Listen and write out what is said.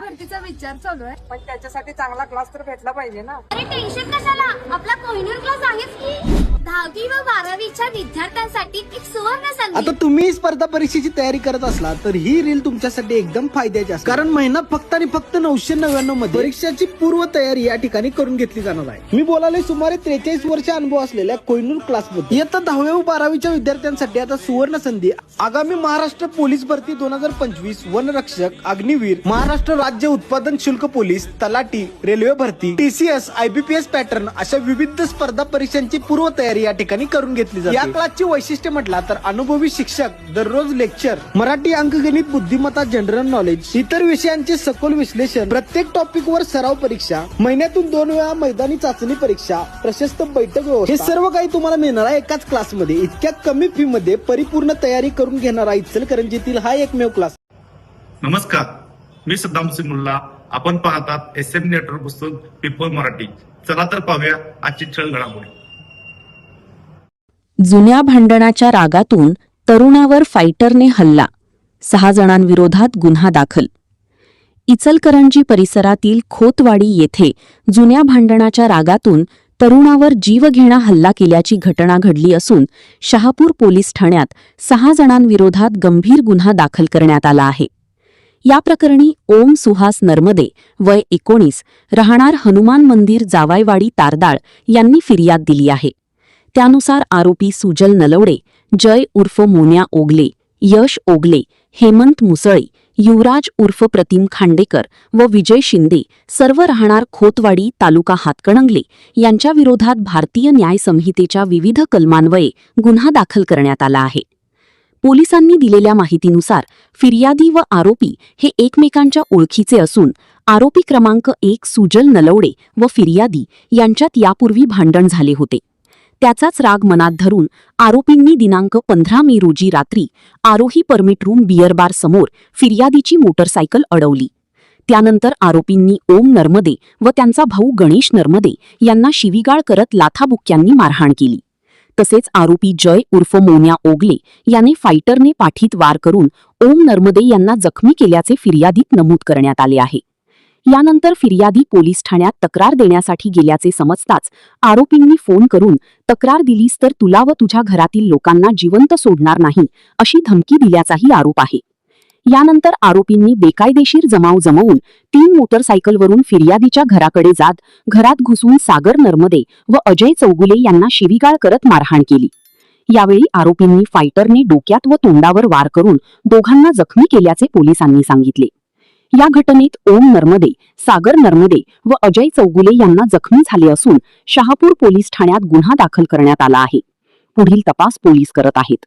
भरतीचा विचार चालू आहे. पण त्याच्यासाठी चांगला क्लास तर भेटला पाहिजे ना. अरे टेन्शन कशाला, आपला कोहिनूर क्लास आहेच की. 10वी व 12वीच्या विद्यार्थ्यांसाठी एक सुवर्ण संधी. आता तुम्ही स्पर्धा परीक्षेची तयारी करत असला तर ही रील तुमच्यासाठी एकदम फायद्याची असते, कारण महिना फक्त आणि फक्त 999 मध्ये परीक्षाची पूर्व तयारी या ठिकाणी करून घेतली जाणार आहे. मी बोलायला सुमारे 43 वर्ष अनुभव असलेल्या कोहिनूर क्लास मध्ये इयत्ता 10वी व 12वीच्या विद्यार्थ्यांसाठी आता सुवर्ण संधी. आगामी महाराष्ट्र पोलीस भरती 2025, वनरक्षक, अग्निवीर, महाराष्ट्र राज्य उत्पादन शुल्क पोलीस, तलाठी, रेल्वे भरती, TCS, IBPS पॅटर्न अशा विविध स्पर्धा परीक्षांची पूर्व तयारी या ठिकाणी करून घेतली जाते. या क्लासची वैशिष्ट्य म्हटला तर अनुभवी शिक्षक, दररोज लेक्चर, मराठी, अंकगणित, बुद्धिमत्ता, जनरल नॉलेज, इतर विषयांचे सखोल विश्लेषण, प्रत्येक टॉपिक वर सराव परीक्षा, महिन्यातून 2 वेळा मैदानी चाचणी परीक्षा, प्रशस्त बैठक व्यवस्था, हे सर्व काही तुम्हाला मिळणार आहे एकाच क्लासमध्ये. इतक्या कमी फी मध्ये परिपूर्ण तयारी करून घेणारा इचलकरंजीतील हा एकमेव क्लास. नमस्कार, मी सद्दाम सिंग मुल्ला. आपण पाहतात SM नेटवर्क पुस्तक पीपल मराठी. चला तर पाहूया आजची ठळक घडामोडी. जुन्या भांडणाच्या रागातून तरुणावर फायटरने हल्ला, 6 जणांविरोधात गुन्हा दाखल. इचलकरंजी परिसरातील खोतवाडी येथे जुन्या भांडणाच्या रागातून तरुणावर जीवघेणा हल्ला केल्याची घटना घडली असून शहापूर पोलीस ठाण्यात 6 जणांविरोधात गंभीर गुन्हा दाखल करण्यात आला आहे. या प्रकरणी ओम सुहास नर्मदे वय 19 राहणार हनुमान मंदिर जावायवाडी तारदाळ यांनी फिर्याद दिली आहे. त्यानुसार आरोपी सुजल नलवडे, जय उर्फ मोन्या ओगले, यश ओगले, हेमंत मुसळे, युवराज उर्फ प्रतिम खांडेकर व विजय शिंदे सर्व राहणार खोतवाडी तालुका हातकणंगले यांच्या विरोधात भारतीय न्याय संहितेच्या विविध कलमान्वये गुन्हा दाखल करण्यात आला आहे. पोलिसांनी दिलेल्या माहितीनुसार फिर्यादी व आरोपी हे एकमेकांच्या ओळखीचे असून आरोपी क्रमांक 1 सुजल नलवडे व फिर्यादी यांच्यात यापूर्वी भांडण झाले होते. त्याचाच राग मनात धरून आरोपींनी दिनांक 15 मे रोजी रात्री आरोही परमिट रूम बियर बार समोर फिर्यादीची मोटरसायकल अडवली. त्यानंतर आरोपींनी ओम नर्मदे व त्यांचा भाऊ गणेश नर्मदे यांना शिवीगाळ करत लाथाबुक्क्यांनी मारहाण केली. तसेच आरोपी जय उर्फ मोन्या ओगले याने फायटरने पाठीत वार करून ओम नर्मदे यांना जखमी केल्याचे फिर्यादीत नमूद करण्यात आले आहे. यानंतर फिर्यादी पोलीस ठाण्यात तक्रार देण्यासाठी गेल्याचे समजताच आरोपींनी फोन करून तक्रार दिलीस तर तुला व तुझ्या घरातील लोकांना जिवंत सोडणार नाही अशी धमकी दिल्याचाही आरोप आहे. यानंतर आरोपींनी बेकायदेशीर जमाव जमवून 3 मोटरसायकलवरून फिर्यादीच्या घराकडे जात घरात घुसून सागर नर्मदे व अजय चौगुले यांना शिवीगाळ करत मारहाण केली. यावेळी आरोपींनी फायटरने डोक्यात व तोंडावर वार करून दोघांना जखमी केल्याचे पोलिसांनी सांगितले. या घटनेत ओम नर्मदे, सागर नर्मदे व अजय चौगुले यांना जखमी झाले असून शहापूर पोलीस ठाण्यात गुन्हा दाखल करण्यात आला आहे. पुढील तपास पोलीस करत आहेत.